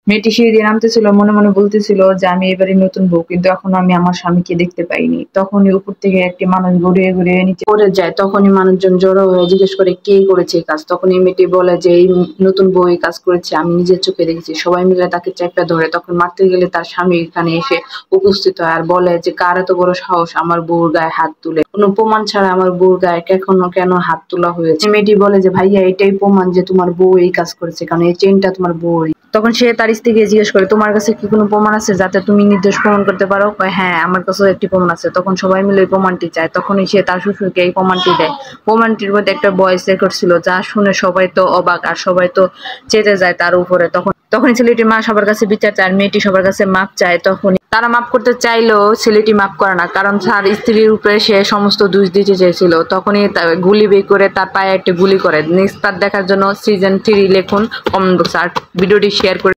মেয়েটি সিঁড়ি দিয়ে নামতেছিল, মনে মনে বলতেছিল যে আমি এবারে নতুন বউ, কিন্তু এখনো আমি আমার স্বামীকে দেখতে পাইনি। তখনই উপর থেকে একটি মানুষ ঘুরিয়ে ঘুরিয়ে নিচে পড়ে যায়। তখনই মানুষজন জড়ো হয়ে জিজ্ঞেস করে কে করেছে এই কাজ। তখনই মেয়েটি বলে যে এই নতুন বউ এই কাজ করেছে, আমি নিজের চোখে দেখেছি। সবাই মিলে তাকে চেপে ধরে। তখন মারতে গেলে তার স্বামী এখানে এসে উপস্থিত হয় আর বলে যে কার এত বড় সাহস আমার বউর গায়ে হাত তুলে, কোনো প্রমাণ ছাড়া আমার বউর গায়ে কেন হাত তোলা হয়েছে। মেয়েটি বলে যে ভাইয়া এটাই প্রমাণ যে তোমার বউ এই কাজ করেছে, কারণ এই চেনটা তোমার বউ। তখন সে তার স্ত্রীকে জিজ্ঞেস করে তোমার কাছে কি কোনো প্রমাণ আছে যাতে তুমি নির্দোষ প্রমাণ করতে পারো? কয় হ্যাঁ আমার কাছেও একটি প্রমাণ আছে। তখন সবাই মিলে ওই প্রমাণটি চায়। তখনই সে তার শ্বশুরকে এই প্রমাণটি দেয়। প্রমাণটির মধ্যে একটা ভয়েস রেকর্ড ছিল, যা শুনে সবাই তো অবাক আর সবাই তো চেতে যায় তার উপরে। তখন ছেলেটির মা সবার কাছে বিচার চায় আর মেয়েটি সবার কাছে মাপ চায়। তখন তারা মাপ করতে চাইলেও ছেলেটি মাপ করে না, কারণ তার স্ত্রীর উপরে সে সমস্ত দোষ দিতে চেয়েছিল। তখনই গুলি বের করে তার পায়ে একটা গুলি করে। নেক্সট পার্ট দেখার জন্য সিজন 3 লিখুন কমেন্ট বক্সে আর ভিডিওটি শেয়ার করে